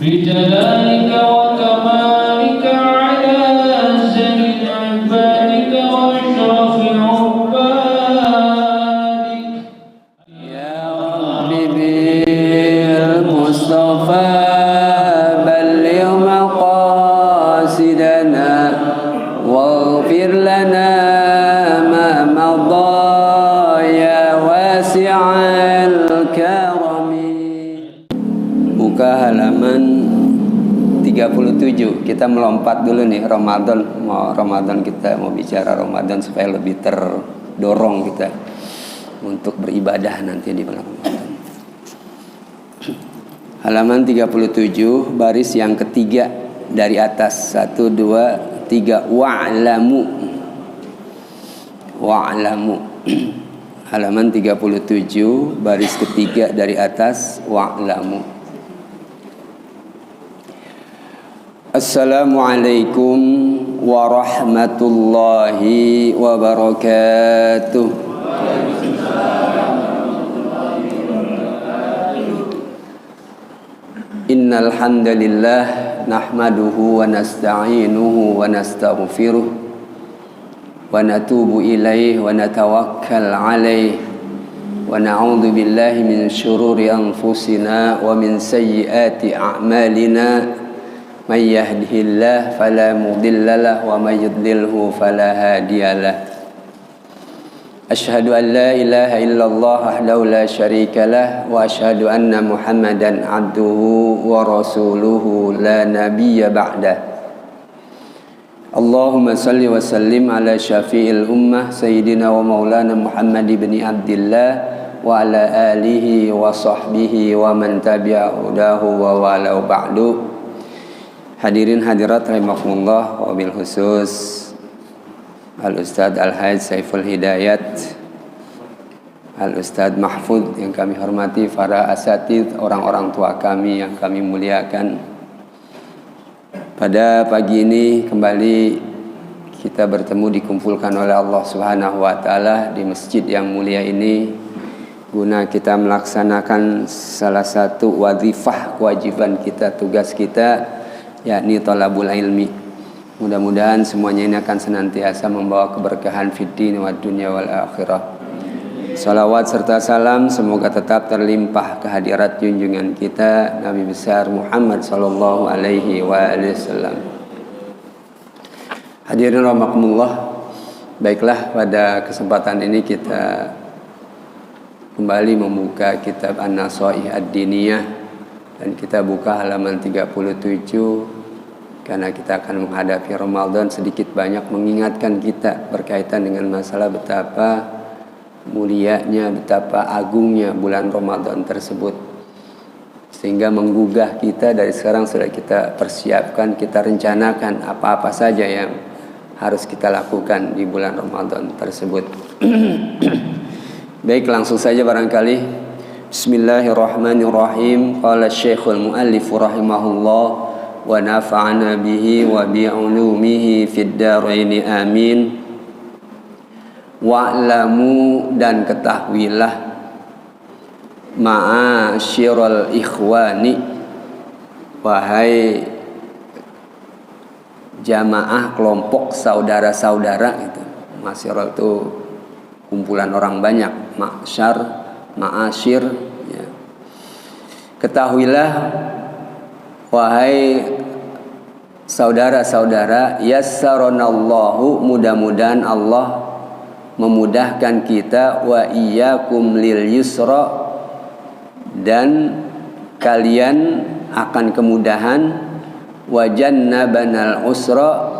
بجلالك وكمالك على أحسن عبادك وأشرف عبادك يا رب بالمصطفى بلغ مقاصدنا واغفر لنا ما مضى يا واسع الكرم. Buka halaman 37. Kita melompat dulu nih Ramadan kita mau bicara Ramadan supaya lebih terdorong kita untuk beribadah nanti di bulan Ramadan. Halaman 37 baris yang ketiga dari atas. 1 2 3 wa'lamu. Halaman 37 baris ketiga dari atas wa'lamu. Assalamualaikum warahmatullahi wabarakatuh. Innal hamdalillah nahmaduhu wa nasta'inuhu wa nastaghfiruh wa natubu ilaihi wa natawakkal alaihi wa na'udzu billahi min syururi anfusina wa min sayyiati a'malina. Man yahdihillahu fala mudilla lahu wa may yudlilhu fala hadiyalah. Asyhadu an la ilaha illallah wahdahu la syarika lah wa asyhadu anna Muhammadan abduhu wa rasuluhu la nabiyya ba'dah. Allahumma salli wa sallim ala syafi'il ummah sayyidina wa maulana Muhammad ibn Abdillah wa ala alihi wa sahbihi wa man tabi'a hudahu wa walau ba'du. Hadirin hadirat rahimakumullah, wabil khusus Al-Ustadz Al-Hajj Saiful Hidayat, Al-Ustadz Mahfud yang kami hormati, para asatidz, orang-orang tua kami yang kami muliakan. Pada pagi ini kembali kita bertemu, dikumpulkan oleh Allah Subhanahu wa Ta'ala di masjid yang mulia ini guna kita melaksanakan salah satu wazifah, kewajiban kita, tugas kita, yakni thalabul ilmi. Mudah-mudahan semuanya ini akan senantiasa membawa keberkahan fid din wad dunya wal akhirah. Salawat serta salam semoga tetap terlimpah kehadirat junjungan kita Nabi besar Muhammad sallallahu alaihi wasallam. Hadirin rahimakumullah, baiklah, pada kesempatan ini kita kembali membuka kitab An-Nasaih Ad-Diniyah dan kita buka halaman 37 karena kita akan menghadapi Ramadan, sedikit banyak mengingatkan kita berkaitan dengan masalah betapa mulianya, betapa agungnya bulan Ramadan tersebut, sehingga menggugah kita dari sekarang sudah kita persiapkan, kita rencanakan apa-apa saja yang harus kita lakukan di bulan Ramadan tersebut. Baik, langsung saja barangkali. Bismillahirrahmanirrahim. Qala Syekhul Muallif rahimahullah wa nafa'ana bihi wa bi'ulumihi fid dharain amin. Wa'lamu, dan ketahuilah, ma'asyiral ikhwani, wahai jamaah kelompok saudara-saudara itu. Masyiral itu kumpulan orang banyak, ma'syar, ma'asyir ya. Ketahuilah wahai saudara-saudara, yassaronallahu, mudah-mudahan Allah memudahkan kita, wa iyyakum lil yusra, dan kalian akan kemudahan, wa jannabanal usra,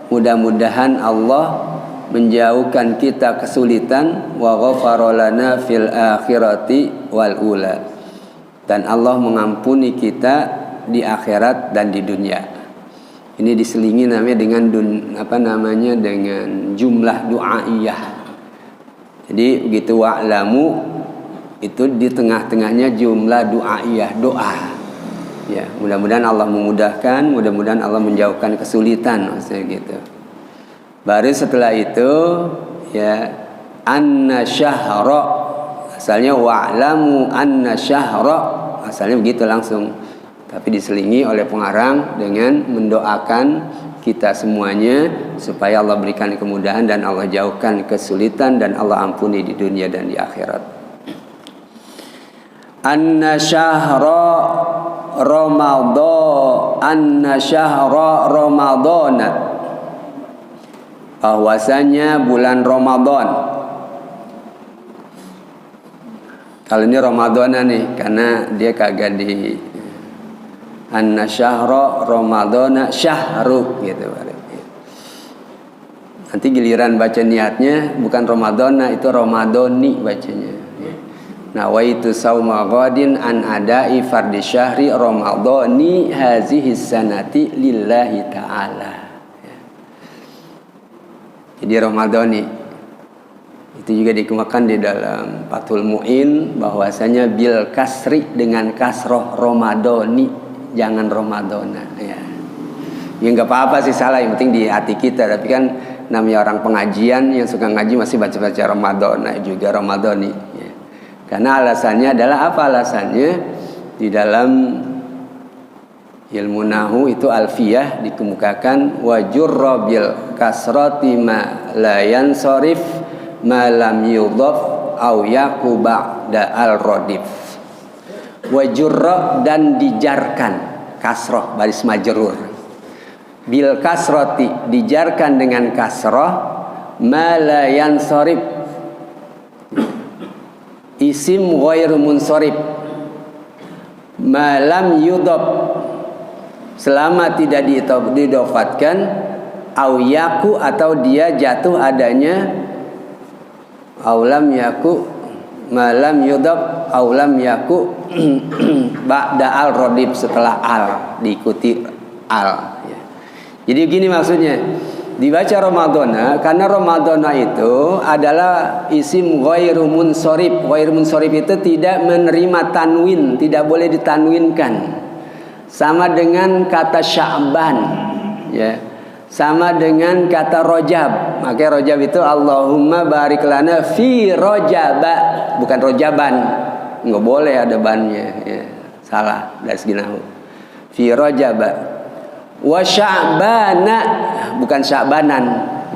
mudah-mudahan Allah menjauhkan kita kesulitan, wa ghafara lana fil akhirati wal ula, dan Allah mengampuni kita di akhirat dan di dunia. Ini diselingi namanya dengan dengan jumlah du'aiyah. Jadi begitu wa'lamu itu di tengah-tengahnya jumlah du'aiyah, doa. Ya, mudah-mudahan Allah memudahkan, mudah-mudahan Allah menjauhkan kesulitan, maksudnya gitu. Baru setelah itu ya, anna syahra, asalnya wa'lamu anna syahra, asalnya begitu langsung. tapi diselingi oleh pengarang dengan mendoakan kita semuanya supaya Allah berikan kemudahan dan Allah jauhkan kesulitan dan Allah ampuni di dunia dan di akhirat. Anna syahra Ramadhan, bahwasanya bulan Ramadan. Kalau ini Ramadana nih, karena dia kagak di anna syahra Ramadana syahru gitu. Nanti giliran baca niatnya bukan Ramadana, itu Ramadhani bacanya. Nawaitu sauma ghadin an adai fardhi syahri Ramadhani hazihi sanati lillahi ta'ala. Jadi Ramadhani itu juga dikemukakan di dalam Fathul Mu'in bahwasanya bil kasri dengan kasroh Ramadhani, jangan Ramadhana ya. Ya nggak apa-apa sih, salah, yang penting di hati kita. Tapi kan namanya orang pengajian yang suka ngaji masih baca-baca Ramadhana juga Ramadhani ya. Karena alasannya adalah apa? Alasannya di dalam ilmu nahu itu alfiyah dikemukakan wajurra bil kasrati ma la yansarif ma lam yudhaf au yaku ba'da al radif. Wajurra, dan dijarkan kasroh baris majrur, bil kasrati dijarkan dengan kasroh, ma la yansarif isim ghairu munsharif, ma lam yudhaf selama tidak didofatkan, au yaku atau dia jatuh adanya, aulam yaku malam yudhaf aulam yaku ba'da al radib, setelah al diikuti al ya. Jadi gini maksudnya dibaca Ramadhana karena Ramadhana itu adalah isim ghairu munsharif. Ghairu munsharif itu tidak menerima tanwin, tidak boleh ditanwinkan. Sama dengan kata Sya'ban ya. Sama dengan kata Rajab. Makanya Rajab itu Allahumma barik lana fi Rajaba, bukan Rajaban. Enggak boleh ada bannya ya. Salah dari segi nahwu. Fi Rajaba. Wa Sya'bana, bukan Sya'banan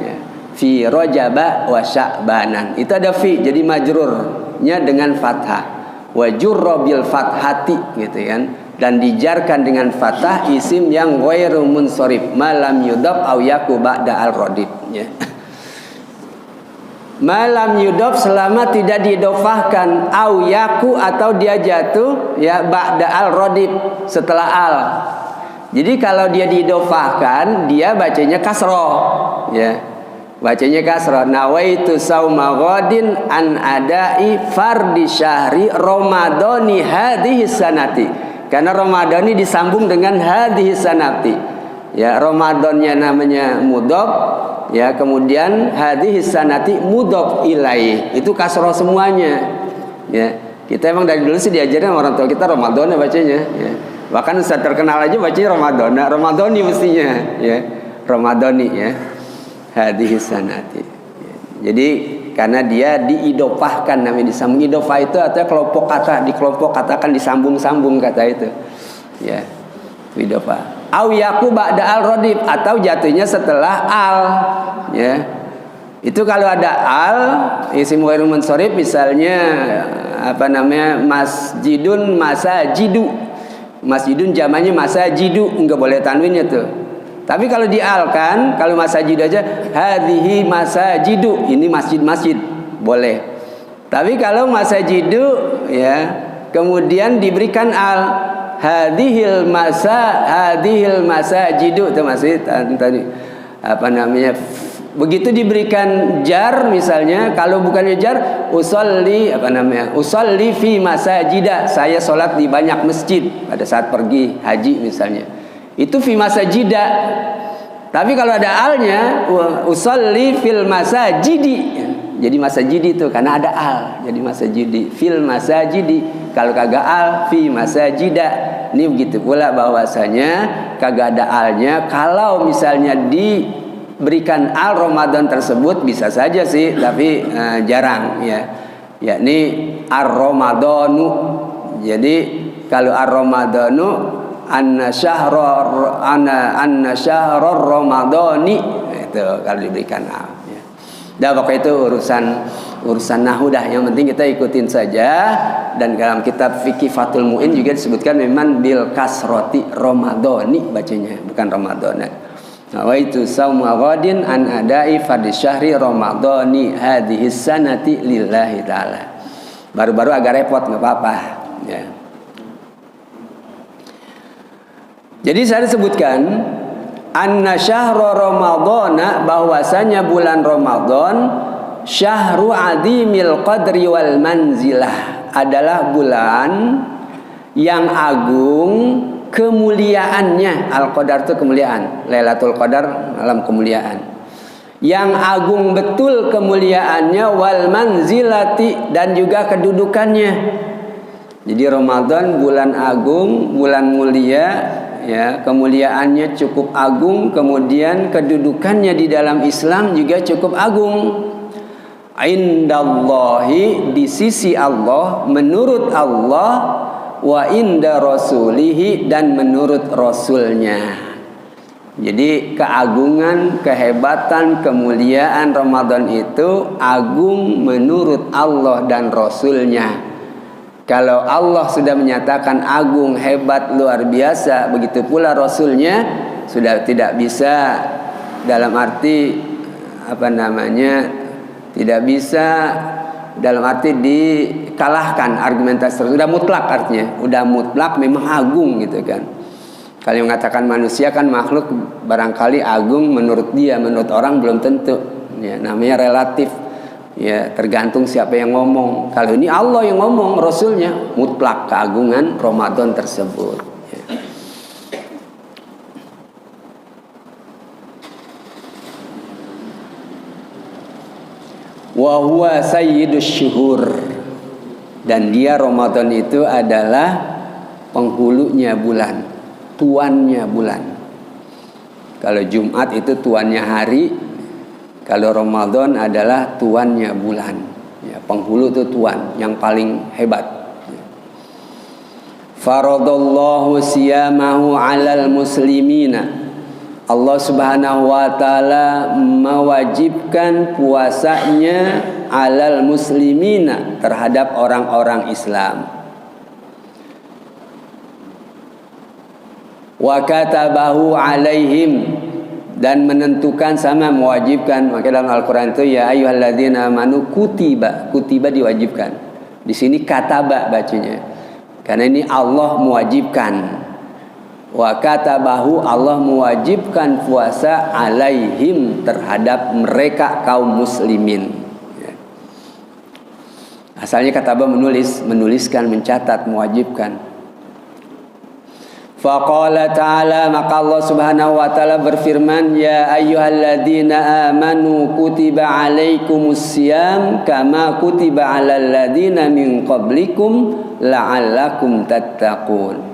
ya. Fi Rajaba wa Sya'banan. Itu ada fi, jadi majrurnya dengan fathah. Wa jurra bil fathati gitu kan. Dan dijarkan dengan fathah isim yang ghairu munsharif malam yudhaf au yaku ba'da al radib ya. Malam yudhaf selama tidak didofahkan, au yaku atau dia jatuh ya ba'da al radib, setelah al. Jadi kalau dia didofahkan dia bacanya kasroh ya. Bacanya kasroh. Nawaitu sauma ghadin an adai fardhi syahri Ramadhani hadhihi sanati. Karena Ramadan ini disambung dengan hadhihi sanati. Ya, Ramadannya namanya mudhaf, ya, kemudian hadhihi sanati mudhaf ilaih. Itu kasroh semuanya. Ya. Kita emang dari dulu sih diajarin sama orang tua kita Ramadan bacanya, ya. Bahkan ustaz terkenal aja bacanya Ramadhani mestinya, ya. Ramadhani ya. Hadhihi sanati. Ya. Jadi karena dia diidofahkan, namanya disambung. Idofah itu artinya kelompok kata, di kelompok katakan disambung-sambung kata itu ya, idofah. Au yaku ba'da al radib, atau jatuhnya setelah al ya. Itu kalau ada al isim ghairu munsharif, misalnya apa namanya masjidun masajidu. Masjidun jamannya masajidu, enggak boleh tanwinnya tuh. Tapi kalau dialkan, kalau masajid aja hadhihi masajidu, ini masjid-masjid, boleh. Tapi kalau masajidu ya, kemudian diberikan al hadhil masajidu, itu masih tadi apa namanya? Begitu diberikan jar misalnya, kalau bukannya jar usolli apa namanya? Usolli fi masajida, saya sholat di banyak masjid pada saat pergi haji misalnya. Itu fi masajida. Tapi kalau ada alnya usolli fil masajidi. Jadi masajidi itu karena ada al. Jadi masajidi fil masajidi. Kalau kagak al fi masajida. Ini begitu pula bahwasanya kagak ada alnya. Kalau misalnya diberikan al Ramadan tersebut bisa saja sih, tapi jarang ya. Yakni ar-Ramadanu. Jadi kalau ar-Ramadanu anna syahror ramadhani, itu kalau diberikan ya. Dah pokoknya itu urusan nahwu dah, yang penting kita ikutin saja. Dan dalam kitab fikih Fathul Muin juga disebutkan memang bil kasroti ramadhani bacanya, bukan ramadhana. Wa itu saumu ghadin an adai fardhi syahri ramadhani hadhihi sanati lillahi taala. Baru-baru agak repot, enggak apa-apa ya. Jadi saya sebutkan anna syahra ramadhana, bahwasanya bulan Ramadan syahru adimil qadri wal manzilah, adalah bulan yang agung kemuliaannya. Al-Qadar itu kemuliaan, Lailatul Qadar malam kemuliaan, yang agung betul kemuliaannya, wal manzilati, dan juga kedudukannya. Jadi Ramadan bulan agung, bulan mulia ya, kemuliaannya cukup agung, kemudian kedudukannya di dalam Islam juga cukup agung. Indallahi, di sisi Allah, menurut Allah, wa inda rasulihi, dan menurut rasulnya. Jadi keagungan, kehebatan, kemuliaan Ramadan itu agung menurut Allah dan rasulnya. Kalau Allah sudah menyatakan agung, hebat, luar biasa, begitu pula rasulnya, sudah tidak bisa, dalam arti tidak bisa dalam arti dikalahkan argumentasi tersebut. Sudah mutlak, artinya udah mutlak memang agung gitu kan. Kalau yang mengatakan manusia kan makhluk barangkali agung menurut dia, menurut orang belum tentu ya, namanya relatif ya, tergantung siapa yang ngomong. Kalau ini Allah yang ngomong, rasulnya, mutlak keagungan Ramadan tersebut ya. Wa huwa sayyidus syuhur, dan dia Ramadan itu adalah penghulunya bulan, tuannya bulan. Kalau Jumat itu tuannya hari, kalau Ramadan adalah tuannya bulan ya, penghulu itu tuan yang paling hebat. Faradallahu siyamahu 'alal muslimina, Allah Subhanahu wa taala mewajibkan puasanya alal muslimina, terhadap orang-orang Islam. Wa katabahu alaihim, dan menentukan sama mewajibkan. Maka dalam Al-Qur'an itu ya ayyuhalladzina amanu kutiba, kutiba diwajibkan. Di sini kataba bacanya. Karena ini Allah mewajibkan. Wa katabahu, Allah mewajibkan puasa alaihim, terhadap mereka kaum muslimin. Asalnya kataba menuliskan, mencatat, mewajibkan. Faqala ta'ala, maka Allah Subhanahu wa taala berfirman, ya ayyuhalladzina amanu kutiba alaikumus syiyam kama kutiba alal ladzina min qablikum la'allakum tattaqun.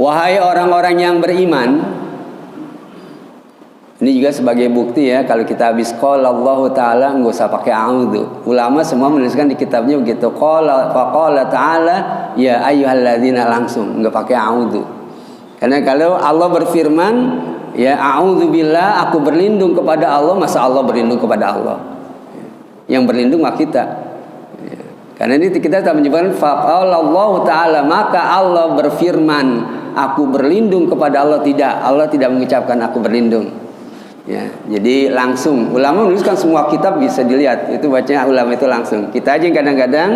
Wahai orang-orang yang beriman, ini juga sebagai bukti ya, kalau kita habis qala Allah taala enggak usah pakai a'udzu. Ulama semua menuliskan di kitabnya begitu, faqala ta'ala ya ayyuhalladzina, langsung enggak pakai a'udzu. Karena kalau Allah berfirman ya a'udzubillah, aku berlindung kepada Allah, masa Allah berlindung kepada Allah? Yang berlindung mah kita. Karena ini kita tak menyebutkan faqala Allah taala, maka Allah berfirman aku berlindung kepada Allah. Tidak, Allah tidak mengucapkan aku berlindung ya. Jadi langsung ulama menuliskan semua kitab, bisa dilihat itu bacanya ulama itu langsung. Kita aja kadang-kadang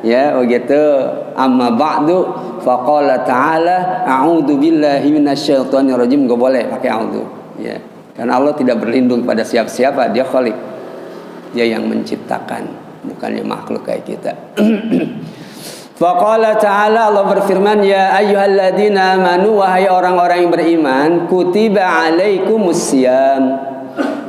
ya begitu, amma ba'du faqala ta'ala a'udzu billahi minasyaitonir rajim, enggak boleh pakai a'udzu ya. Karena Allah tidak berlindung pada siapa-siapa, dia khaliq, dia yang menciptakan, bukannya makhluk kayak kita. Faqala ta'ala, Allah berfirman ya ayyuhalladzina amanu, wahai orang-orang yang beriman, kutiba alaikumus syiyam,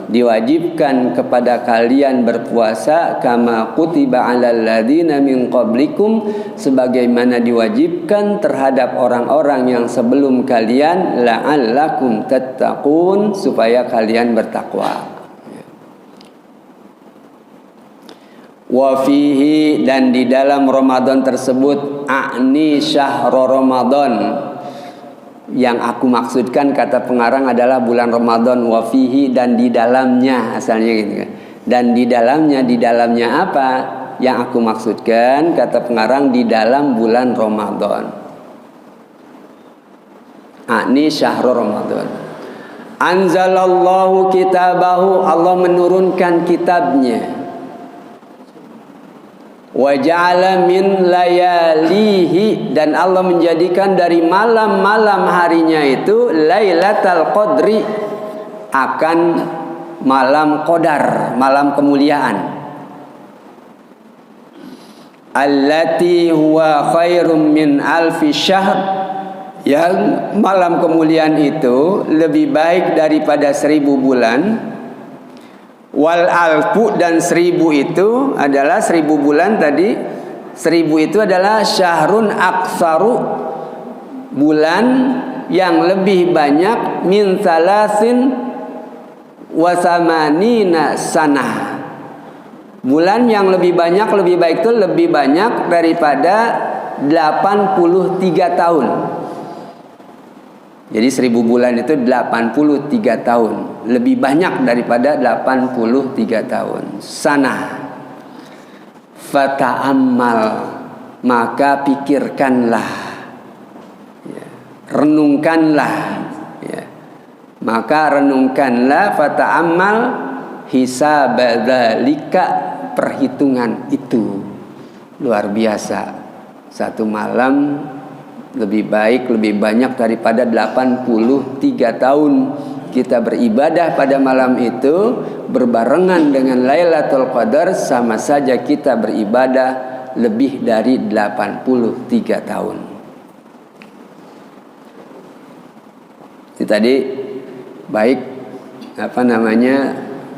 diwajibkan kepada kalian berpuasa, kama kutiba alal ladzina min qablikum, sebagaimana diwajibkan terhadap orang-orang yang sebelum kalian, la'allakum tattaqun, supaya kalian bertakwa. Wa fihi, dan di dalam Ramadan tersebut, a'ni syahra Ramadan, Yang aku maksudkan kata pengarang adalah bulan Ramadan wa fihi, dan di dalamnya, asalnya gitu kan. Dan di dalamnya apa? Yang aku maksudkan kata pengarang di dalam bulan Ramadan. Ini syahrul Ramadan. Anzalallahu kitabahu, Allah menurunkan kitabnya. Wa ja'ala min layalihi, dan Allah menjadikan dari malam-malam harinya itu Lailatul Qadri, akan malam qadar, malam kemuliaan. Allati huwa khairum min alfi syahr, yang malam kemuliaan itu lebih baik daripada 1000 bulan. Wal alfu, dan 1000 itu adalah 1000 bulan tadi. 1000 itu adalah syahrun aksaru, bulan yang lebih banyak min salasin wasamanina sanah. Bulan yang lebih banyak, lebih baik itu lebih banyak daripada 83 tahun. Jadi 1000 bulan itu 83 tahun. Lebih banyak daripada 83 tahun. Sana. Fata'ammal, maka pikirkanlah. Ya. Renungkanlah. Ya. Maka renungkanlah, fata'ammal hisab dzalika, perhitungan itu. Luar biasa. Satu malam lebih baik, lebih banyak daripada 83 tahun kita beribadah pada malam itu berbarengan dengan Lailatul Qadar, sama saja kita beribadah lebih dari 83 tahun. Itu tadi baik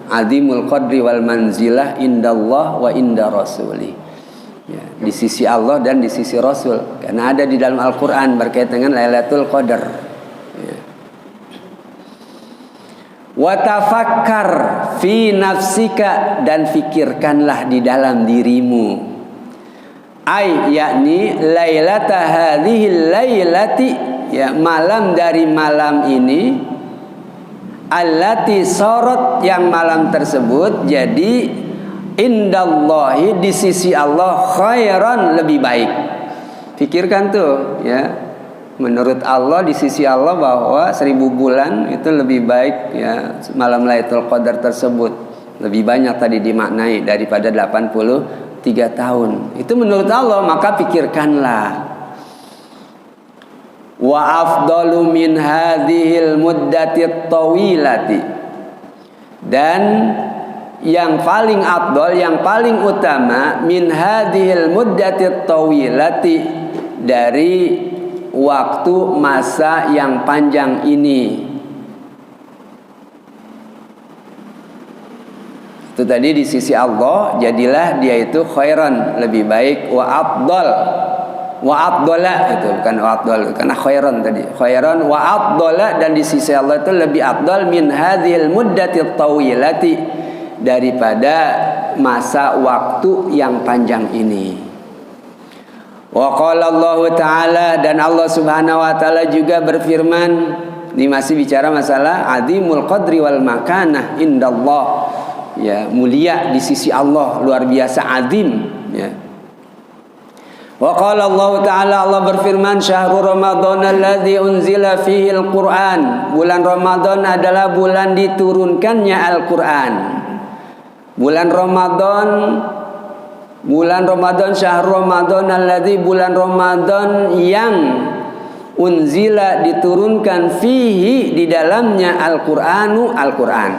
azimul qadri wal manzilah indallah wa inda rasulih. Ya, di sisi Allah dan di sisi Rasul, karena ada di dalam Al-Quran berkaitan dengan Lailatul Qadar. Ya. Wa tafakkar fi nafsika, dan fikirkanlah di dalam dirimu. Yakni lailata hadhil lailati, ya, malam dari malam ini, allati sorot, yang malam tersebut jadi indallahi, di sisi Allah, khairan, lebih baik. Pikirkan tuh, ya. Menurut Allah, di sisi Allah bahwa 1000 bulan itu lebih baik, ya, malam Lailatul Qadar tersebut lebih banyak tadi dimaknai daripada 83 tahun. Itu menurut Allah, maka pikirkanlah. Wa afdalu min hadhil muddatit tawilati, dan yang paling afdal, yang paling utama, min hadhil muddatit tawilati, dari waktu masa yang panjang ini. Itu tadi di sisi Allah, jadilah dia itu khairan, lebih baik, wa afdal, wa afdala, itu bukan wa afdal, karena khairan tadi, khairan wa afdala, dan di sisi Allah itu lebih afdal min hadhil muddatit tawilati, daripada masa waktu yang panjang ini. Wa qala Allah Ta'ala, dan Allah Subhanahu wa taala juga berfirman, ini masih bicara masalah azimul qadri wal makanah indallah, ya, mulia di sisi Allah, luar biasa azim, ya. Wa qala Allah Ta'ala, Allah berfirman, syahrul Ramadan alladzi unzila fihi al-Qur'an, bulan Ramadan adalah bulan diturunkannya Al-Qur'an. Bulan Ramadan, syahrul Ramadan alladzi, bulan Ramadan yang unzila, diturunkan, fihi, di dalamnya, Al-Qur'anu, Al-Qur'an.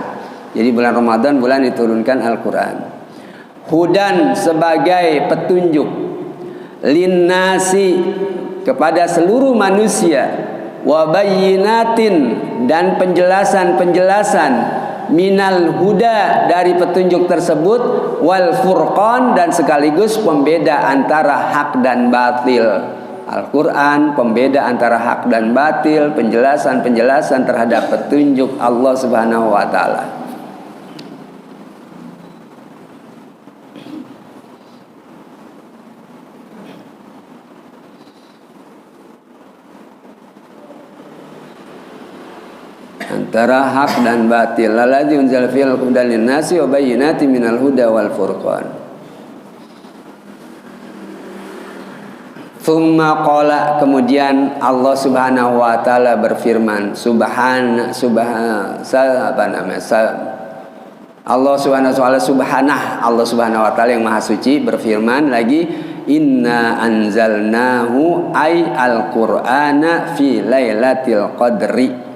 Jadi bulan Ramadan bulan diturunkan Al-Qur'an. Hudan, sebagai petunjuk, linnasi, kepada seluruh manusia, wa bayyinatin, dan penjelasan-penjelasan, minal huda, dari petunjuk tersebut, wal furqan, dan sekaligus pembeda antara hak dan batil. Al-Quran pembeda antara hak dan batil, penjelasan-penjelasan terhadap petunjuk Allah Subhanahu wa taala. antara hak dan batil. Alladzi unzila fil hudan linnasi wa bayyinatin minal huda wal furqan. Tsumma qala, kemudian Allah Subhanahu wa taala berfirman, Allah Subhanahu wa taala yang maha suci berfirman lagi, inna anzalnahu ay al-Qur'ana fi lailatul qadri.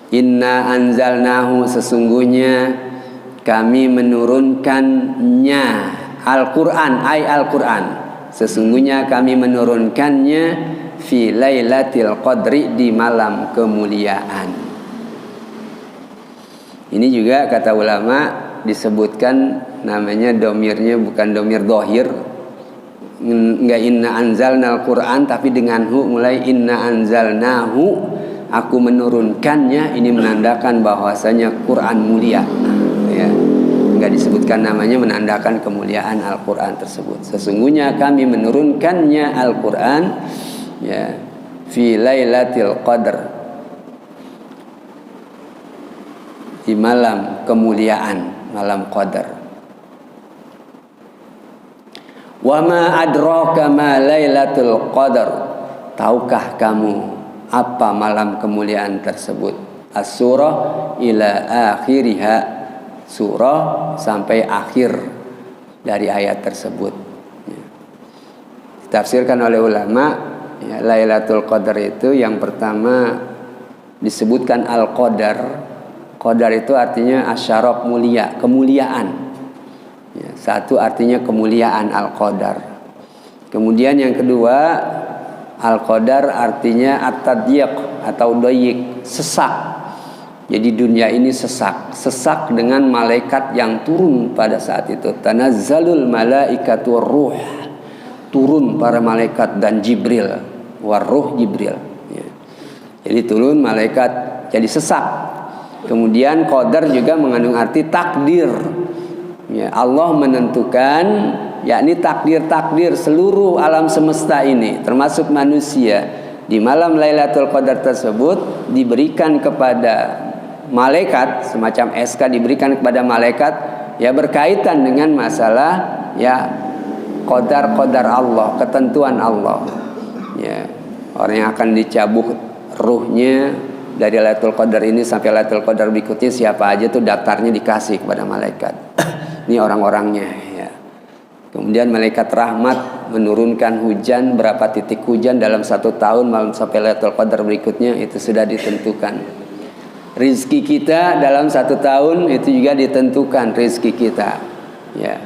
Inna anzalnahu, sesungguhnya kami menurunkannya, Al-Qur'an ay Al-Qur'an, sesungguhnya kami menurunkannya fi lailatul qadri, di malam kemuliaan. Ini juga kata ulama disebutkan namanya domirnya bukan domir dohir, enggak inna anzalnal Qur'an, tapi dengan hu, mulai inna anzalnahu, aku menurunkannya. Ini menandakan bahwasanya Quran mulia, ya. Enggak disebutkan namanya, menandakan kemuliaan Al-Qur'an tersebut. Sesungguhnya kami menurunkannya Al-Qur'an, ya, fi lailatul qadr, di malam kemuliaan, malam qadar. Wa ma adraka ma lailatul qadar, tahukah kamu apa malam kemuliaan tersebut? As-surah ila akhiriha, surah sampai akhir dari ayat tersebut. Ditafsirkan oleh ulama, ya, Lailatul Qadar itu yang pertama disebutkan al-qadar. Qadar itu artinya asyaraf, mulia, kemuliaan. Ya, satu artinya kemuliaan al-qadar. Kemudian yang kedua, al-qadar artinya at-tadyiq atau doyik, sesak. Jadi dunia ini sesak, sesak dengan malaikat yang turun pada saat itu. Tanazzalul malaikatu ruh, turun para malaikat dan Jibril, waruh Jibril. Ya. Jadi turun malaikat, jadi sesak. Kemudian qadar juga mengandung arti takdir. Ya, Allah menentukan, yakni takdir-takdir seluruh alam semesta ini, termasuk manusia. Di malam Lailatul Qadar tersebut diberikan kepada malaikat, semacam SK diberikan kepada malaikat, ya, berkaitan dengan masalah, ya, qadar Allah, ketentuan Allah. Ya, orang yang akan dicabut ruhnya dari Lailatul Qadar ini sampai Lailatul Qadar berikutnya siapa aja tuh daftarnya dikasih kepada malaikat. Ini orang-orangnya, ya. Kemudian malaikat rahmat menurunkan hujan, berapa titik hujan dalam 1 tahun malam sampai Lailatul Qadar berikutnya itu sudah ditentukan. Rizki kita dalam 1 tahun itu juga ditentukan, rizki kita, ya,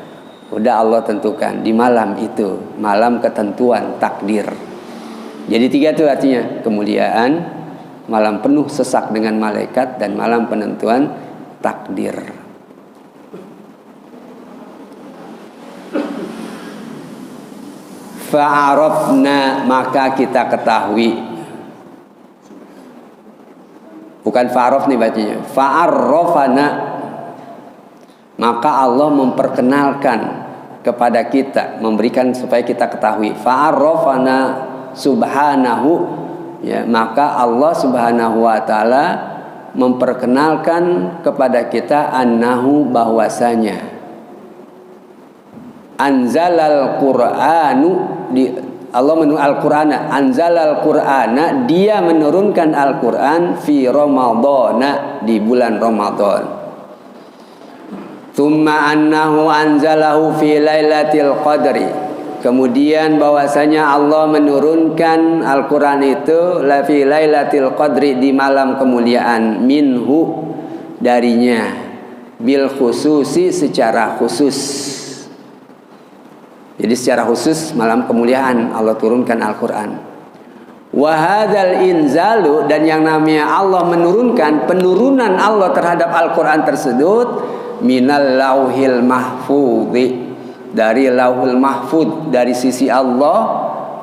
udah Allah tentukan di malam itu, malam ketentuan takdir. Jadi 3 itu artinya kemuliaan, malam penuh sesak dengan malaikat, dan malam penentuan takdir. Fa'arafna, maka kita ketahui. Bukan fa'araf nih bacanya, fa'arrafana, maka Allah memperkenalkan kepada kita, memberikan supaya kita ketahui. Fa'arrafana subhanahu, ya, maka Allah Subhanahu wa taala memperkenalkan kepada kita annahu, bahwasanya anzalal qur'anu, Allah menurunkan Al-Qur'ana, anzalal qur'ana, dia menurunkan Al-Qur'an fi ramadhana, di bulan Ramadan. Tsumma annahu anzalahu fi lailatul qadri, kemudian bahwasanya Allah menurunkan Al-Qur'an itu la fi lailatul qadri, di malam kemuliaan, minhu, darinya, bil khususi, secara khusus. Jadi secara khusus malam kemuliaan Allah turunkan Al-Qur'an. Wa hadzal inzalu, dan yang namanya Allah menurunkan, penurunan Allah terhadap Al-Qur'an tersebut, minal lauhil mahfudzi, dari lauhul mahfud, dari sisi Allah,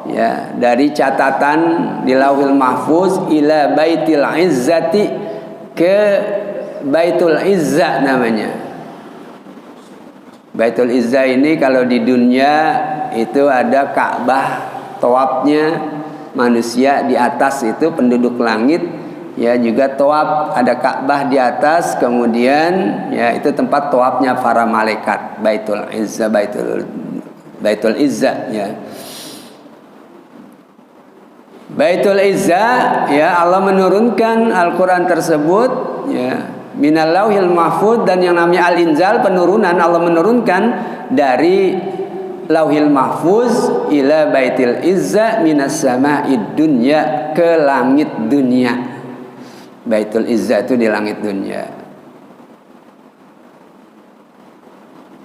ya, dari catatan di lauhul mahfuz, ila baitil izzati, ke baitul izzah namanya. Baitul Izzah ini kalau di dunia itu ada Ka'bah, tawafnya manusia di atas itu penduduk langit, ya juga tawaf, ada Ka'bah di atas, kemudian ya itu tempat tawafnya para malaikat, Baitul Izzah ya. Baitul Izzah ya, Allah menurunkan Al-Qur'an tersebut ya minal lauhil mahfuz, dan yang namanya al-inzal penurunan, Allah menurunkan dari lauhil mahfuz ila Baitul Izzah minas sama'id dunya, ke langit dunia. Baitul Izzah itu di langit dunia.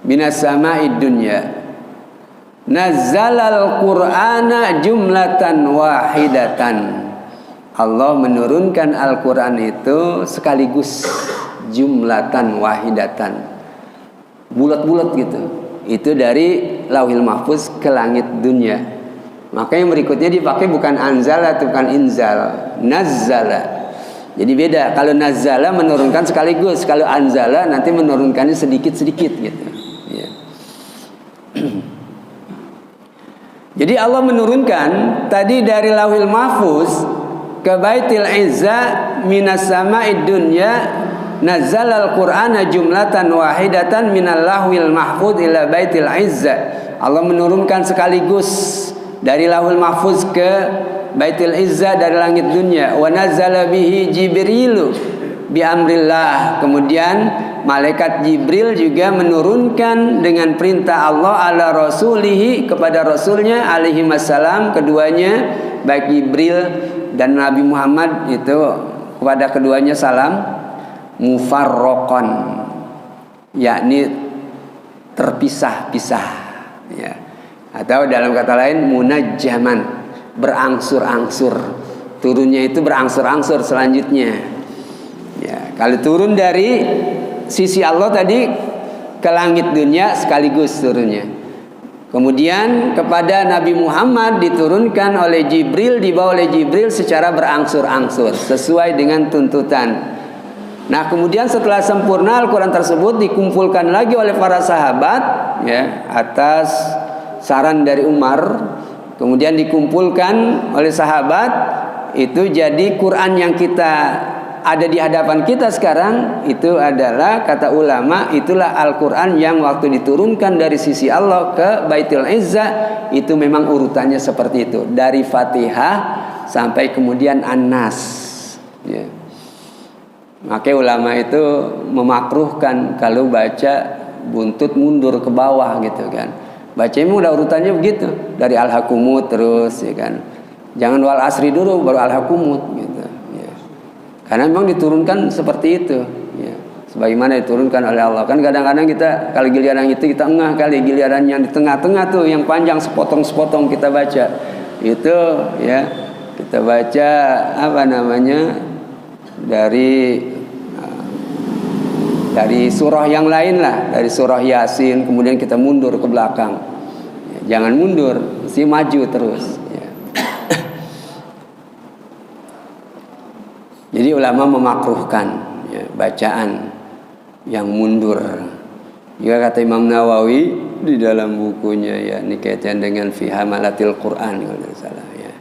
Minas sama'id dunya. Nazzalal Qur'ana jumlatan wahidatan. Allah menurunkan Al-Qur'an itu sekaligus, jumlatan wahidatan. Bulat-bulat gitu. Itu dari Lauhil Mahfuz ke langit dunia. Maka yang berikutnya dipakai bukan anzala, bukan inzal, nazzala. Jadi beda. Kalau nazzala menurunkan sekaligus, kalau anzala nanti menurunkannya sedikit-sedikit gitu. Ya. Jadi Allah menurunkan tadi dari Lauhil Mahfuz ke Baitul Izzah minas sama'id dunya, nazzalal Qur'ana jumlatan wahidatan minal Lauhil Mahfuz ila Baitul Izzah. Allah menurunkan sekaligus dari Lauhil Mahfuz ke Baitul Izzah dari langit dunia. Wa nazzala bihi Jibrilu bi amrillah. Kemudian malaikat Jibril juga menurunkan dengan perintah Allah ala rasulihi, kepada rasulnya alaihi wassalam, keduanya baik Jibril dan Nabi Muhammad itu kepada keduanya salam, mufarraqan, yakni terpisah-pisah ya. Atau dalam kata lain munajjaman, berangsur-angsur. Turunnya itu berangsur-angsur selanjutnya. Ya, kalau turun dari sisi Allah tadi ke langit dunia sekaligus turunnya. Kemudian kepada Nabi Muhammad diturunkan oleh Jibril, dibawa oleh Jibril secara berangsur-angsur sesuai dengan tuntutan. Nah, kemudian setelah sempurna Al-Qur'an tersebut dikumpulkan lagi oleh para sahabat ya, atas saran dari Umar. Kemudian dikumpulkan oleh sahabat, itu jadi Quran yang kita ada di hadapan kita sekarang itu adalah, kata ulama, itulah Al-Quran yang waktu diturunkan dari sisi Allah ke Baitul Izzah itu memang urutannya seperti itu, dari Fatihah sampai kemudian An-Nas ya. Makanya ulama itu memakruhkan kalau baca buntut mundur ke bawah gitu kan. Bacanya udah urutannya begitu, dari Al-Hakumut terus ya kan. Jangan wal asri dulu baru Al-Hakumut gitu. Karena memang diturunkan seperti itu ya. Sebagaimana diturunkan oleh Allah. Kan kadang-kadang kita kalau giliran itu kita engah kali, giliran yang di tengah-tengah tuh yang panjang sepotong-sepotong kita baca. Itu ya, kita baca apa namanya? Dari surah yang lain lah, dari surah Yasin kemudian kita mundur ke belakang. Ya, jangan mundur, mesti maju terus ya. Jadi ulama memakruhkan ya, bacaan yang mundur. Juga kata Imam Nawawi di dalam bukunya ya, ini kaitan dengan fi hamalatil Quran kalau tidak salah ya.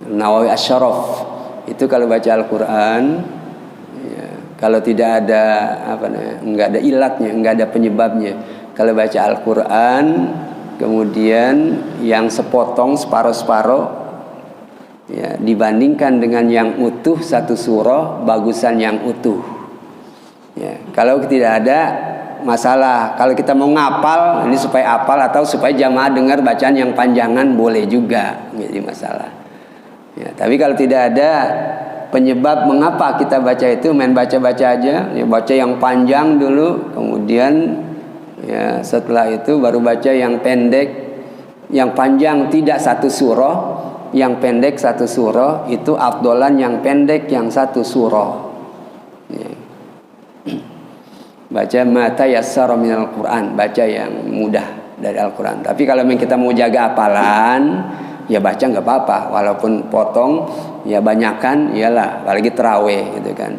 Nawawi Asy-Syaraf itu kalau baca Al-Quran ya, kalau tidak ada apa namanya, enggak ada ilatnya, enggak ada penyebabnya. Kalau baca Al-Quran kemudian yang sepotong separuh-separuh ya, dibandingkan dengan yang utuh satu surah, bagusan yang utuh ya. Kalau tidak ada masalah. Kalau kita mau ngapal ini supaya apal atau supaya jamaah dengar bacaan yang panjangan boleh juga, jadi masalah ya. Tapi kalau tidak ada penyebab mengapa kita baca itu, main baca-baca aja ya, baca yang panjang dulu kemudian ya setelah itu baru baca yang pendek. Yang panjang tidak satu surah, yang pendek satu surah, itu afdolan yang pendek yang satu surah ya. Baca mata yassara minal Quran, baca yang mudah dari Al-Quran. Tapi kalau kita mau jaga hafalan ya baca nggak apa-apa, walaupun potong ya banyakan iyalah, apalagi terawih gitu kan.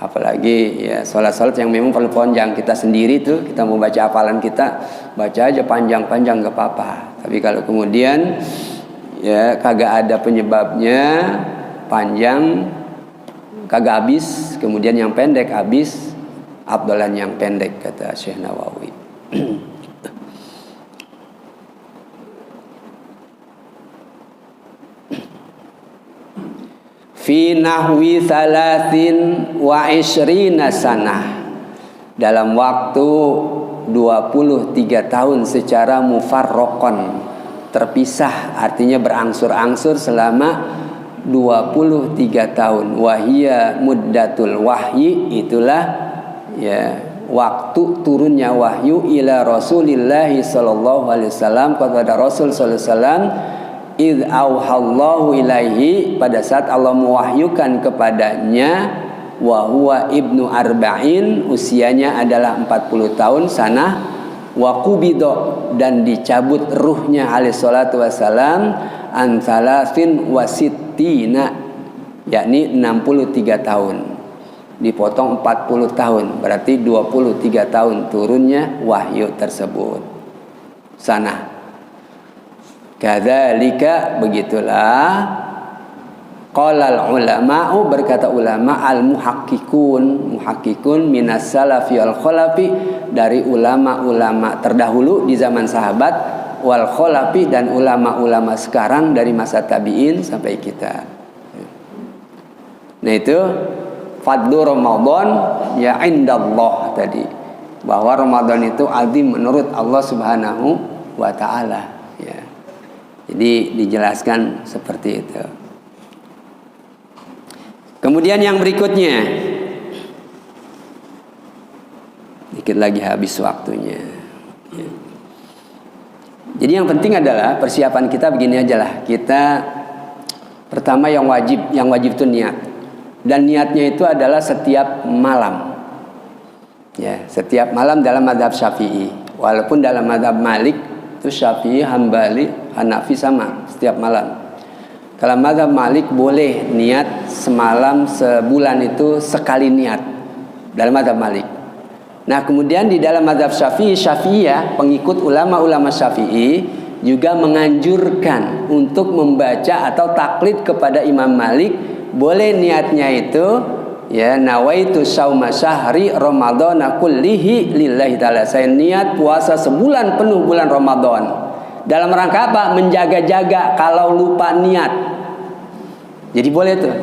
Apalagi ya sholat-sholat yang memang perlu panjang, kita sendiri tuh kita mau baca hafalan kita baca aja panjang-panjang nggak apa-apa. Tapi kalau kemudian ya kagak ada penyebabnya panjang, kagak habis, kemudian yang pendek habis, afdalan yang pendek, kata Syekh Nawawi. Fi nahwi 23 sanah, dalam waktu 23 tahun secara mufarraqan, terpisah, artinya berangsur-angsur selama 23 tahun. Wahia muddatul wahyi, itulah ya waktu turunnya wahyu ila Rasulillah sallallahu alaihi wasallam, kepada Rasul sallallahu alaihi wasallam, id auhallahu ilaihi, pada saat Allah mewahyukan kepadanya, wa huwa ibnu arba'in, usianya adalah 40 tahun sanah, wa qubido, dan dicabut ruhnya alaihi salatu wasalam, an thalathin wa sittina, yakni 63 tahun, dipotong 40 tahun, berarti 23 tahun turunnya wahyu tersebut sanah. Kadzalika, begitulah, qalal ulama'u, berkata ulama, al muhakkikun minas salafi wal khalafi, dari ulama-ulama terdahulu di zaman sahabat, wal khalafi, dan ulama-ulama sekarang dari masa tabi'in sampai kita. Nah itu fadlu Ramadan ya indallah tadi, bahwa Ramadan itu azim menurut Allah Subhanahu wa taala, ya. Jadi dijelaskan seperti itu. Kemudian yang berikutnya, dikit lagi habis waktunya, ya. Jadi yang penting adalah persiapan kita begini aja lah. Kita pertama yang wajib itu niat. Dan niatnya itu adalah setiap malam. Ya, setiap malam dalam mazhab Syafi'i. Walaupun dalam mazhab Malik itu Syafi'i, Hambali, Hanafi sama setiap malam. Kalau mazhab Malik boleh niat semalam sebulan itu sekali niat dalam mazhab Malik. Nah, kemudian di dalam mazhab Syafi'iyah, pengikut ulama-ulama Syafi'i juga menganjurkan untuk membaca atau taklid kepada Imam Malik. Boleh niatnya itu ya, nawaitu sauma syahri ramadhana kullihi lillahi ta'ala. Saya niat puasa sebulan penuh bulan Ramadan. Dalam rangka apa? Menjaga-jaga kalau lupa niat. Jadi boleh tuh.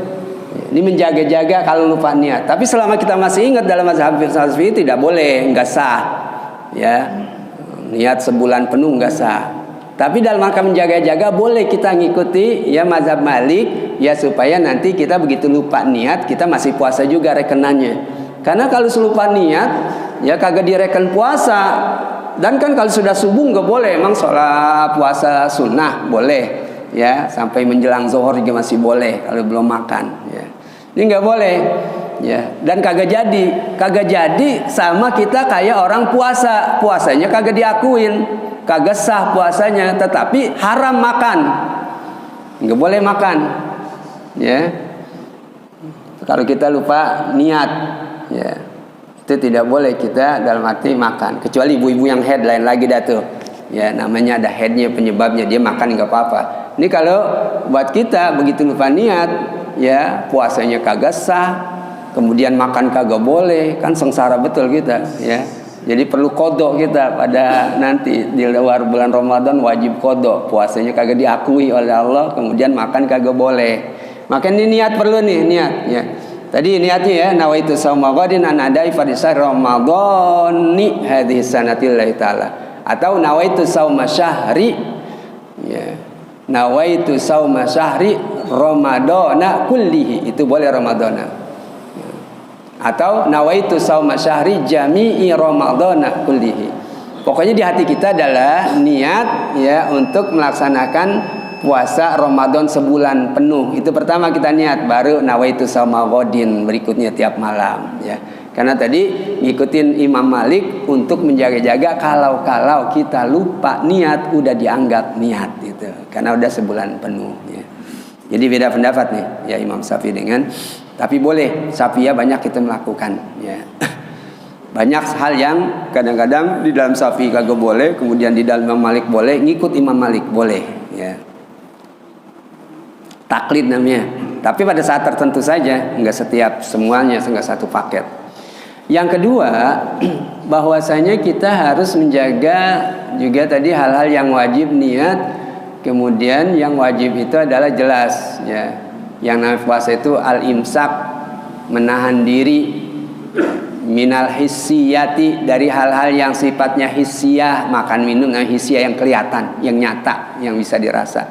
Ini menjaga-jaga kalau lupa niat. Tapi selama kita masih ingat dalam mazhab Syafi'i tidak boleh, enggak sah. Ya. Niat sebulan penuh enggak sah. Tapi dalam rangka menjaga-jaga boleh kita ngikuti ya mazhab Malik, ya, supaya nanti kita begitu lupa niat kita masih puasa juga rekenannya. Karena kalau lupa niat ya kagak direken puasa. Dan kan kalau sudah subuh nggak boleh, emang sholat puasa sunnah boleh, ya, sampai menjelang zuhur juga masih boleh kalau belum makan, ya. Ini nggak boleh, ya. Dan kagak jadi sama kita kayak orang puasanya kagak diakuin, kagak sah puasanya, tetapi haram makan, nggak boleh makan, ya. Kalau kita lupa niat, ya, itu tidak boleh kita dalam arti makan, kecuali ibu-ibu yang head, lain lagi dah tuh, ya, namanya ada headnya, penyebabnya, dia makan nggak apa-apa. Ini kalau buat kita begitu lupa niat, ya, puasanya kagak sah, kemudian makan kagak boleh, kan sengsara betul kita, ya. Jadi perlu kodok kita pada nanti di luar bulan Ramadan, wajib kodok, puasanya kagak diakui oleh Allah, kemudian makan kagak boleh. Maka ini niat perlu nih, niat, ya. Tadi niatnya ya, nawaitu shauma ghadin an adai fardhi ramadhani hadhihi sanatillahi ta'ala, atau nawaitu shauma syahri, ya, nawaitu shauma syahri ramadhana kullihi, itu boleh ramadhana, atau nawaitu shauma syahri jami'i ramadhana kullihi. Pokoknya di hati kita adalah niat, ya, untuk melaksanakan puasa Ramadan sebulan penuh. Itu pertama kita niat, baru nawaitu shauma ghadin berikutnya tiap malam, ya. Karena tadi ngikutin Imam Malik untuk menjaga-jaga kalau kita lupa niat udah dianggap niat gitu. Karena udah sebulan penuh, ya. Jadi beda pendapat nih, ya, Imam Syafi'i dengan, tapi boleh Syafi'iyah banyak kita melakukan, ya. Banyak hal yang kadang-kadang di dalam Syafi'i kagak boleh, kemudian di dalam Imam Malik boleh, ngikut Imam Malik boleh, ya. Taklid namanya. tapi pada saat tertentu saja, nggak setiap semuanya, nggak satu paket. Yang kedua, bahwasanya kita harus menjaga juga tadi hal-hal yang wajib niat. Kemudian yang wajib itu adalah jelas ya. Yang namanya puasa itu al-imsak, menahan diri minal hissiyati, dari hal-hal yang sifatnya hissiyah, makan minum yang hissiyah, yang kelihatan, yang nyata, yang bisa dirasa.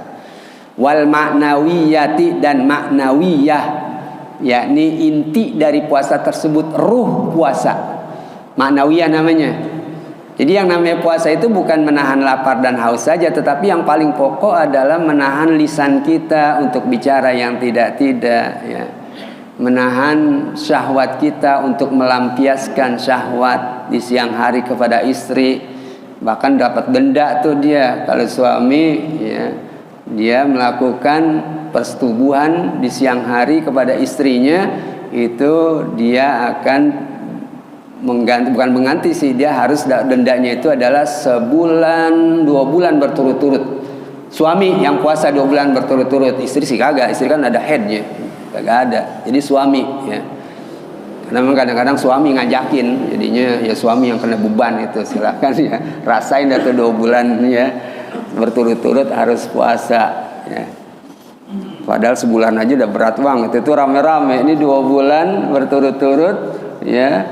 Wal maknawiyati, dan maknawiyah, yakni inti dari puasa tersebut, ruh puasa, maknawiyah namanya. Jadi yang namanya puasa itu bukan menahan lapar dan haus saja, tetapi yang paling pokok adalah menahan lisan kita untuk bicara yang tidak-tidak ya. Menahan syahwat kita untuk melampiaskan syahwat di siang hari kepada istri. Bahkan dapat denda tuh dia kalau suami ya, dia melakukan persetubuhan di siang hari kepada istrinya, itu dia akan mengganti, bukan mengganti sih, dia harus dendanya itu adalah sebulan 2 bulan berturut-turut. Suami yang puasa 2 bulan berturut-turut, istri sih kagak, istri kan ada headnya, kagak ada. Jadi suami ya, karena memang kadang-kadang suami ngajakin, jadinya ya suami yang kena beban itu, silakan ya rasain atau 2 bulan ya berturut-turut harus puasa ya. Padahal sebulan aja udah berat banget, itu rame-rame. Ini 2 bulan berturut-turut ya,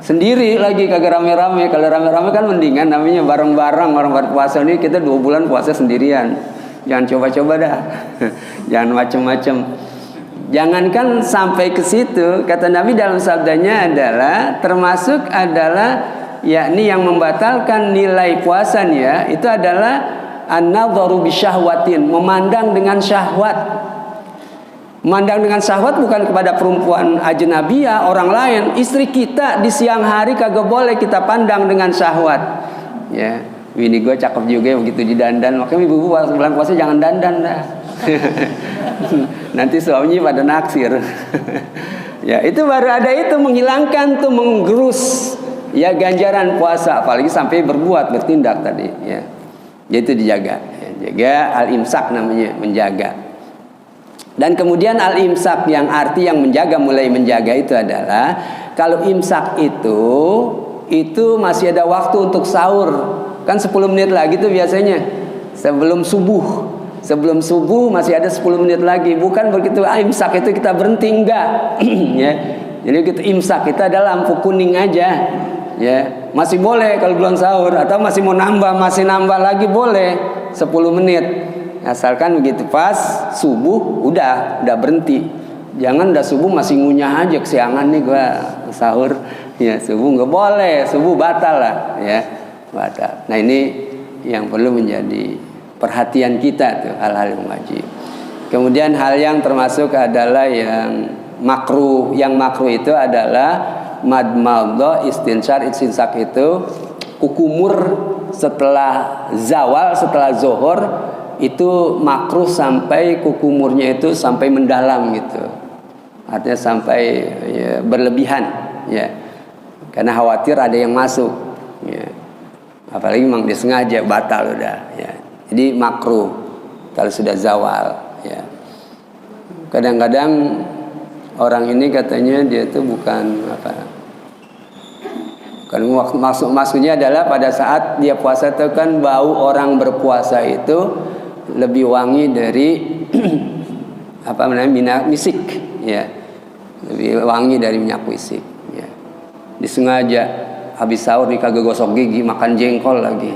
sendiri lagi kagak rame-rame. Kalau rame-rame kan mendingan, namanya bareng-bareng orang berpuasa. Ini kita 2 bulan puasa sendirian. Jangan coba-coba dah. Jangan macem-macem. Jangankan sampai ke situ, kata Nabi dalam sabdanya adalah termasuk adalah yakni yang membatalkan nilai puasanya itu adalah an-nadharu bisyahwatin, memandang dengan syahwat. Memandang dengan syahwat bukan kepada perempuan ajnabiyah, orang lain. Istri kita di siang hari kagak boleh kita pandang dengan syahwat. Ya, bini gue cakep juga begitu didandan. Makanya ibu-ibu bulan puasa jangan dandan dah. Nanti suaminya pada naksir. Ya, itu baru ada itu menghilangkan tuh, menggerus ya ganjaran puasa, apalagi sampai berbuat, bertindak tadi ya. Jadi itu dijaga. Ya, jaga al-imsak namanya, menjaga. Dan kemudian al-imsak yang arti yang menjaga, mulai menjaga itu adalah kalau imsak itu masih ada waktu untuk sahur. Kan 10 menit lagi tuh biasanya sebelum subuh. Sebelum subuh masih ada 10 menit lagi. Bukan begitu imsak itu kita berhenti, enggak. Ya. Jadi kita imsak kita adalah lampu kuning aja. Ya, masih boleh kalau belum sahur, atau masih mau nambah, masih nambah lagi boleh 10 menit. Asalkan begitu pas subuh udah berhenti. Jangan udah subuh masih ngunyah aja, kesiangan nih gua sahur. Ya, subuh nggak boleh, subuh batal lah ya. Batal. Nah, ini yang perlu menjadi perhatian kita tuh, hal-hal yang wajib. Kemudian hal yang termasuk adalah yang makruh. Yang makruh itu adalah madmadha, istinsyar. Istinsak itu kukumur setelah zawal, setelah zuhur, itu makruh sampai kukumurnya itu sampai mendalam gitu. Artinya sampai ya, berlebihan ya. Karena khawatir ada yang masuk ya. Apalagi memang disengaja, batal udah ya. Jadi makruh kalau sudah zawal ya. Kadang-kadang orang ini katanya dia itu bukan maksudnya adalah pada saat dia puasa itu kan bau orang berpuasa itu lebih wangi dari minyak wisik ya. Lebih wangi dari minyak wisik ya. Disengaja habis sahur nih kagak gosok gigi, makan jengkol lagi.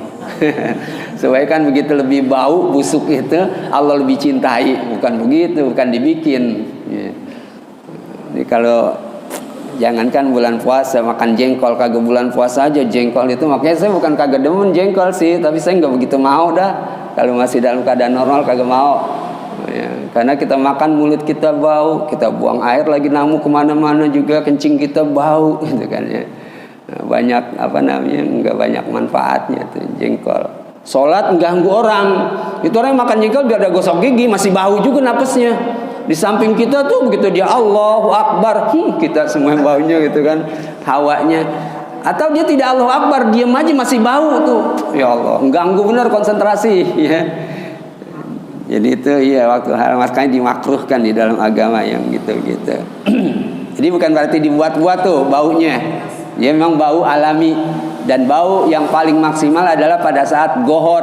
Supaya kan begitu lebih bau busuk itu Allah lebih cintai, bukan begitu, bukan dibikin ya. Jadi kalau jangankan bulan puasa makan jengkol, kagak bulan puasa aja jengkol itu, makanya saya bukan kagak demen jengkol sih, tapi saya nggak begitu mau dah kalau masih dalam keadaan normal, kagak mau ya. Karena kita makan mulut kita bau, kita buang air lagi namu kemana-mana juga kencing kita bau gitu kan ya. Nah, banyak nggak banyak manfaatnya tuh jengkol. Sholat mengganggu orang, itu orang yang makan jengkol biar ada gosok gigi masih bau juga napasnya. Di samping kita tuh begitu dia Allahu Akbar, kita semua baunya gitu kan, hawanya. Atau dia tidak Allahu Akbar, diam aja masih bau tuh. Ya Allah, mengganggu benar konsentrasi ya. Jadi itu iya waktu halal, makanya dimakruhkan di dalam agama yang gitu-gitu. Jadi bukan berarti dibuat-buat tuh baunya. Dia memang bau alami, dan bau yang paling maksimal adalah pada saat gohor,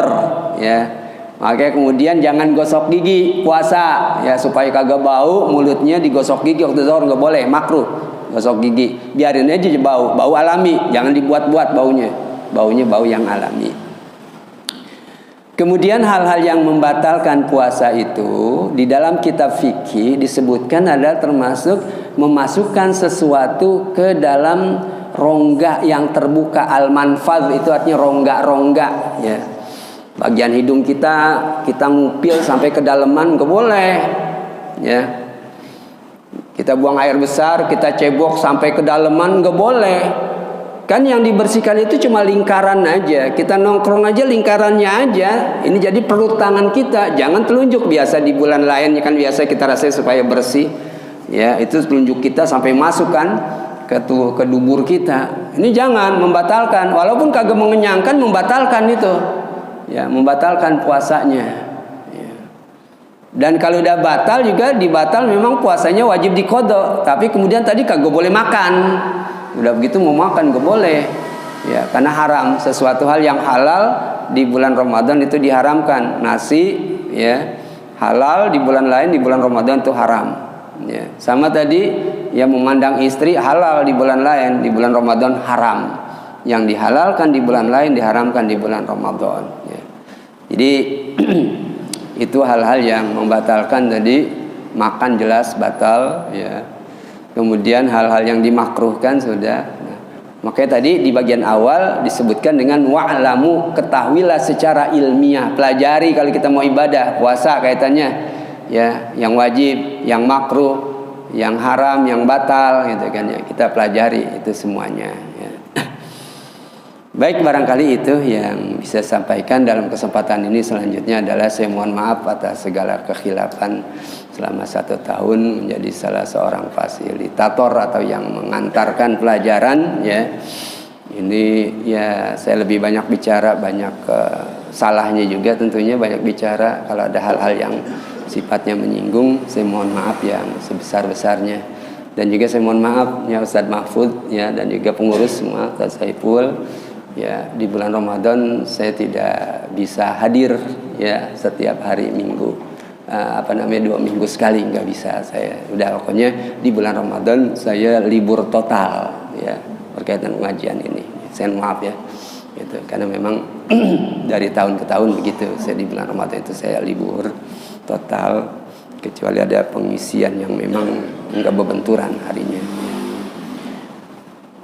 ya. Makanya kemudian jangan gosok gigi puasa, ya, supaya kagak bau mulutnya. Digosok gigi waktu zuhur nggak boleh, makruh gosok gigi. Biarin aja bau alami, jangan dibuat-buat baunya. Baunya bau yang alami. Kemudian hal-hal yang membatalkan puasa itu di dalam kitab fikih disebutkan adalah termasuk memasukkan sesuatu ke dalam rongga yang terbuka. Al-manfadh itu artinya rongga-rongga, ya. Bagian hidung kita ngupil sampai ke daleman nggak boleh, ya. Kita buang air besar, kita cebok sampai ke daleman nggak boleh. Kan yang dibersihkan itu cuma lingkaran aja. Kita nongkrong aja lingkarannya aja. Ini jadi perut tangan kita. Jangan telunjuk biasa di bulan lain kan biasa kita rasanya supaya bersih. Ya, itu telunjuk kita sampai masuk kan ke dubur kita. Ini jangan membatalkan. Walaupun kagak mengenyangkan, membatalkan itu. Ya, membatalkan puasanya. Ya. Dan kalau udah batal juga dibatal, memang puasanya wajib diqadha. Tapi kemudian tadi kagak boleh makan. Udah begitu mau makan gak boleh, ya, karena haram. Sesuatu hal yang halal di bulan Ramadan itu diharamkan. Nasi, ya, halal di bulan lain, di bulan Ramadan itu haram, ya. Sama tadi yang memandang istri halal di bulan lain, di bulan Ramadan haram. Yang dihalalkan di bulan lain diharamkan di bulan Ramadan, ya. Jadi itu hal-hal yang membatalkan. Tadi makan jelas batal, ya. Kemudian hal-hal yang dimakruhkan sudah. Nah, makanya tadi di bagian awal disebutkan dengan wa'lamu, ketahuilah secara ilmiah, pelajari kalau kita mau ibadah puasa kaitannya, ya, yang wajib, yang makruh, yang haram, yang batal, gitu kan, ya. Kita pelajari itu semuanya, ya. Baik, barangkali itu yang bisa sampaikan dalam kesempatan ini. Selanjutnya adalah saya mohon maaf atas segala kekhilafan selama 1 tahun menjadi salah seorang fasilitator atau yang mengantarkan pelajaran, ya. Ini ya saya lebih banyak bicara, banyak salahnya juga tentunya, banyak bicara. Kalau ada hal-hal yang sifatnya menyinggung, saya mohon maaf yang sebesar-besarnya. Dan juga saya mohon maaf ya Ustadz Mahfud, ya, dan juga pengurus semua, Ustadz Saiful. Ya, di bulan Ramadan saya tidak bisa hadir, ya, setiap hari Minggu. 2 minggu sekali nggak bisa saya. Udah pokoknya di bulan Ramadan saya libur total, ya, berkaitan pengajian ini. Saya maaf ya, gitu. Karena memang dari tahun ke tahun begitu. Saya di bulan Ramadan itu saya libur total, kecuali ada pengisian yang memang nggak berbenturan harinya.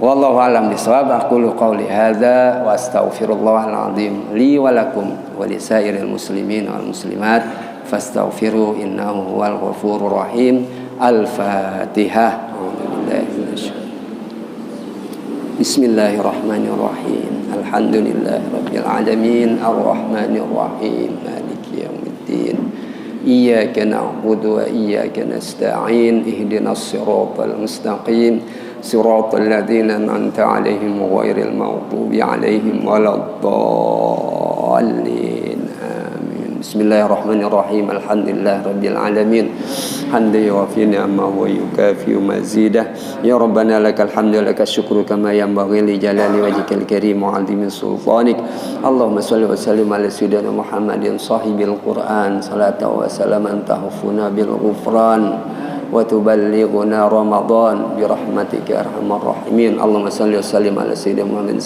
Wallahu a'lam bishawab. Aqulu qawli hadza wa astaghfirullahal azim li wa lakum wa lisairil muslimin wal muslimat fastaghfiru innahu huwal ghafurur rahim. Al-Fatihah. Bismillahirrahmanirrahim. Alhamdulillahi rabbil alamin arrahmanir rahim maliki yaumiddin. Iyyaka na'budu wa iyyaka nasta'in ihdinas siratal mustaqim siratal ladzina an'amta 'alaihim ghairil maghdubi 'alaihim waladdallin. Amin. Bismillahirrahmanirrahim. Alhamdulillah rabbil alamin. Hamdan yuwafi ni'amahu wa yukafi mazidah. Ya Rabbana lakal hamdu lakal syukru kama yanbaghi li jalali wajhikal karim wa 'azimi sultanik. Allahumma shalli wa sallim ala sayyidina Muhammadin sahibil Qur'an salatan wa salaman tahfuna bil ghufran wa tuballighuna Ramadan bi rahmatika arhamar rahimin. Allahumma shalli wa sallim ala sayyidina Muhammadin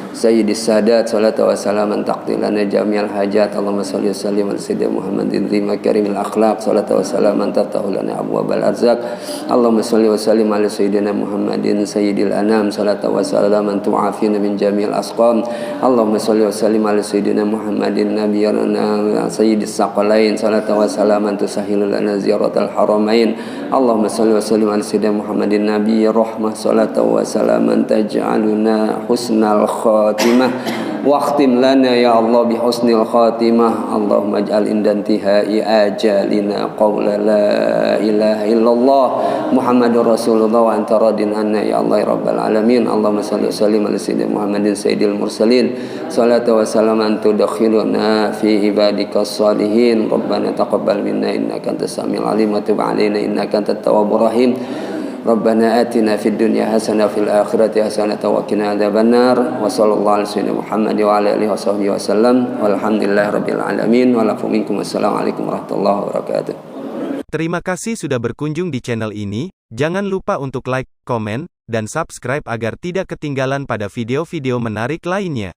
Sayyidis Sadat salatu wa salaman taqdilana jami'al hajat. Allahumma salli wa sallim ala sayyidina Muhammadin dhimma karimil akhlaq salatu wa salaman tatahulana abwabal arzaq. Allahumma salli wa sallim ala sayyidina Muhammadin sayyidil anam salatu wa salaman tu'afina min jami'il asqam. Allahumma salli wa sallim ala sayyidina Muhammadin nabiyyina sayyidis saqalain salatu wa salaman tusahhilu lana ziyaratal haramain. Allahumma salli wa sallim ala sayyidina Muhammadin nabiyyir rahmah salatu wa salaman taj'aluna husnal khatimah. واختم لنا يا الله بحسن الخاتمة اللهم اجعل عند انتهاء آجالنا قول لا إله إلا الله محمد رسول الله وأنت راض عنا يا الله رب العالمين اللهم صل وسلم على سيدنا محمد سيد المرسلين صلاة وسلام أن تدخلنا في عبادك الصالحين ربنا تقبل منا إنك أنت السميع العليم وتب علينا إنك أنت التواب الرحيم ربنا آتنا في الدنيا حسنة وفي الآخرة حسنة وقنا عذاب النار وصلى الله على سيدنا محمد وعلى آله وصحبه وسلم والحمد لله رب العالمين والسلام عليكم ورحمة الله وبركاته. Terima kasih sudah berkunjung di channel ini. Jangan lupa untuk like, komen, dan subscribe agar tidak ketinggalan pada video-video menarik lainnya.